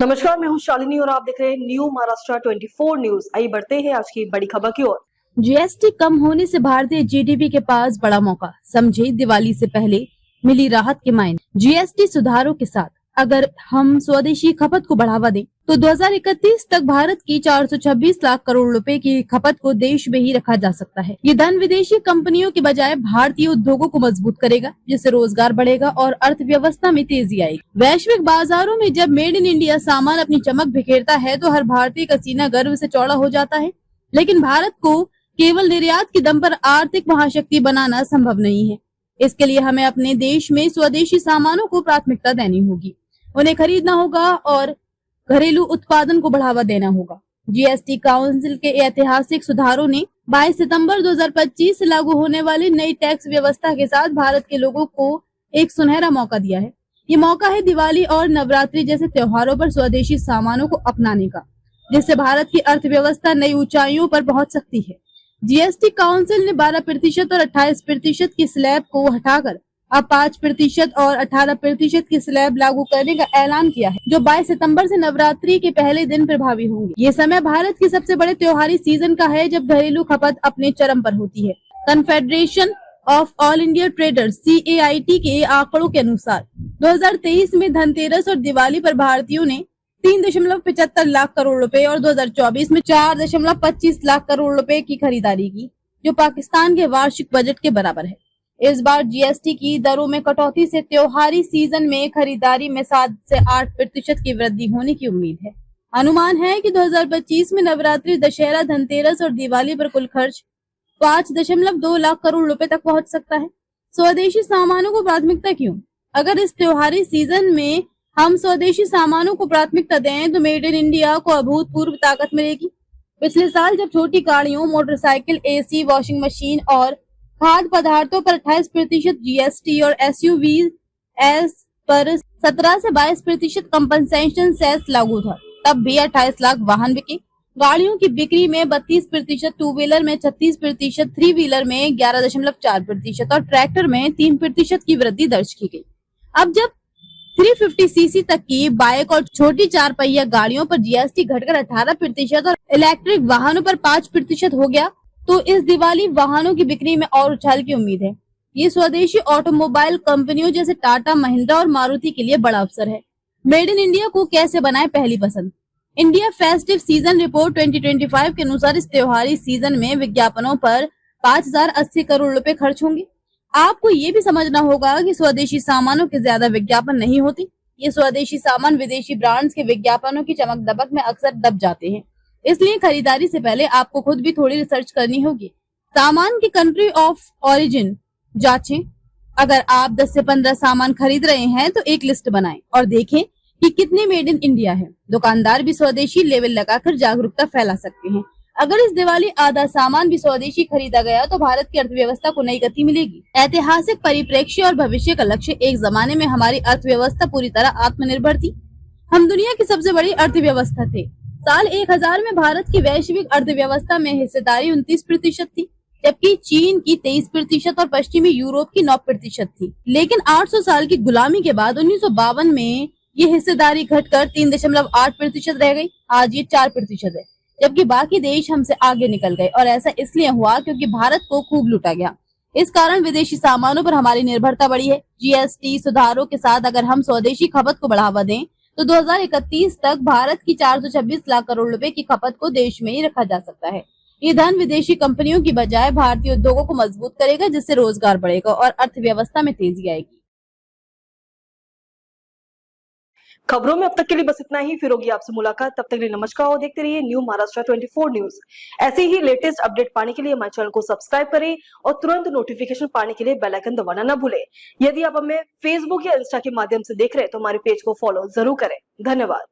नमस्कार, मैं हूं शालिनी और आप देख रहे हैं न्यू महाराष्ट्र 24 न्यूज। आइए बढ़ते हैं आज की बड़ी खबर की ओर। जीएसटी कम होने से भारतीय जीडीपी के पास बड़ा मौका, समझे दिवाली से पहले मिली राहत के मायने। जीएसटी सुधारों के साथ अगर हम स्वदेशी खपत को बढ़ावा दें तो 2031 तक भारत की 426 लाख करोड़ रुपए की खपत को देश में ही रखा जा सकता है। ये धन विदेशी कंपनियों के बजाय भारतीय उद्योगों को मजबूत करेगा, जिससे रोजगार बढ़ेगा और अर्थव्यवस्था में तेजी आएगी। वैश्विक बाजारों में जब मेड इन इंडिया सामान अपनी चमक बिखेरता है तो हर भारतीय का सीना गर्व से चौड़ा हो जाता है। लेकिन भारत को केवल निर्यात के दम पर आर्थिक महाशक्ति बनाना संभव नहीं है। इसके लिए हमें अपने देश में स्वदेशी सामानों को प्राथमिकता देनी होगी, उन्हें खरीदना होगा और घरेलू उत्पादन को बढ़ावा देना होगा। जीएसटी काउंसिल के ऐतिहासिक सुधारों ने 22 सितंबर 2025 से लागू होने वाली नई टैक्स व्यवस्था के साथ भारत के लोगों को एक सुनहरा मौका दिया है। ये मौका है दिवाली और नवरात्रि जैसे त्योहारों पर स्वदेशी सामानों को अपनाने का, जिससे भारत की अर्थव्यवस्था नई ऊंचाइयों पर पहुंच सकती है। जीएसटी काउंसिल ने 12% और 28% की स्लैब को हटाकर अब 5% और 18% की स्लैब लागू करने का ऐलान किया है, जो 22 सितंबर से नवरात्रि के पहले दिन प्रभावी होंगे। ये समय भारत के सबसे बड़े त्योहारी सीजन का है, जब घरेलू खपत अपने चरम पर होती है। Confederation of all India traders CAIT के आंकड़ों के अनुसार 2023 में धनतेरस और दिवाली पर भारतीयों ने 3.75 लाख करोड़ रुपए और 2024 में 4.25 लाख करोड़ रुपए की खरीदारी की, जो पाकिस्तान के वार्षिक बजट के बराबर है। इस बार जीएसटी की दरों में कटौती से त्योहारी सीजन में खरीदारी में 7 से 8% की वृद्धि होने की उम्मीद है। अनुमान है कि 2025 में नवरात्रि, दशहरा, धनतेरस और दिवाली पर कुल खर्च 5.2 लाख करोड़ रुपए तक पहुंच सकता है। स्वदेशी सामानों को प्राथमिकता क्यों? अगर इस त्योहारी सीजन में हम स्वदेशी सामानों को प्राथमिकता दें तो मेड इन इंडिया को अभूतपूर्व ताकत मिलेगी। पिछले साल जब छोटी गाड़ियों, मोटरसाइकिल, AC, वॉशिंग मशीन और खाद्य पदार्थों पर 28% जीएसटी और SUVs पर 17 से 22% कंपनसेशन सेस लागू था, तब भी 28 लाख वाहन बिके। गाड़ियों की बिक्री में 32%, टू व्हीलर में 36%, थ्री व्हीलर में 11.4% और ट्रैक्टर में 3% की वृद्धि दर्ज की गई। अब जब 350cc तक की बाइक और छोटी 4 पहिया गाड़ियों पर जीएसटी घटकर 18% और इलेक्ट्रिक वाहनों पर 5% हो गया, तो इस दिवाली वाहनों की बिक्री में और उछाल की उम्मीद है। ये स्वदेशी ऑटोमोबाइल कंपनियों जैसे टाटा, महिंद्रा और मारुति के लिए बड़ा अवसर है। मेड इन इंडिया को कैसे बनाए पहली पसंद? इंडिया फेस्टिव सीजन रिपोर्ट 2025 के अनुसार इस त्योहारी सीजन में विज्ञापनों पर 5080 करोड़ रुपए खर्च होंगे। आपको ये भी समझना होगा कि स्वदेशी सामानों के ज्यादा विज्ञापन नहीं होते। ये स्वदेशी सामान विदेशी ब्रांड्स के विज्ञापनों की चमक दमक में अक्सर दब जाते हैं, इसलिए खरीदारी से पहले आपको खुद भी थोड़ी रिसर्च करनी होगी। सामान की कंट्री ऑफ ओरिजिन जांचें। अगर आप 10 से 15 सामान खरीद रहे हैं तो एक लिस्ट बनाएं और देखें कि कितने मेड इन इंडिया है। दुकानदार भी स्वदेशी लेवल लगाकर जागरूकता फैला सकते हैं। अगर इस दिवाली आधा सामान भी स्वदेशी खरीदा गया तो भारत की अर्थव्यवस्था को नई गति मिलेगी। ऐतिहासिक परिप्रेक्ष्य और भविष्य का लक्ष्य। एक जमाने में हमारी अर्थव्यवस्था पूरी तरह आत्मनिर्भर थी। हम दुनिया की सबसे बड़ी अर्थव्यवस्था थे। साल 1000 में भारत की वैश्विक अर्थव्यवस्था में हिस्सेदारी 29% थी, जबकि चीन की 23% और पश्चिमी यूरोप की 9% थी। लेकिन 800 साल की गुलामी के बाद 1952 में ये हिस्सेदारी घटकर 3.8% रह गई। आज ये 4% है, जबकि बाकी देश हमसे आगे निकल गए। और ऐसा इसलिए हुआ क्योंकि भारत को खूब लूटा गया। इस कारण विदेशी सामानों पर हमारी निर्भरता बढ़ी है। जीएसटी सुधारों के साथ अगर हम स्वदेशी खपत को बढ़ावा दें तो 2031 तक भारत की 426 लाख करोड़ रुपए की खपत को देश में ही रखा जा सकता है। ये धन विदेशी कंपनियों की बजाय भारतीय उद्योगों को मजबूत करेगा, जिससे रोजगार बढ़ेगा और अर्थव्यवस्था में तेजी आएगी। खबरों में अब तक के लिए बस इतना ही। फिर होगी आपसे मुलाकात, तब तक के लिए नमस्कार और देखते रहिए न्यू महाराष्ट्र 24 न्यूज। ऐसे ही लेटेस्ट अपडेट पाने के लिए हमारे चैनल को सब्सक्राइब करें और तुरंत नोटिफिकेशन पाने के लिए बेल आइकन दबाना न भूलें। यदि आप हमें फेसबुक या इंस्टा के माध्यम से देख रहे हैं तो हमारे पेज को फॉलो जरूर करें। धन्यवाद।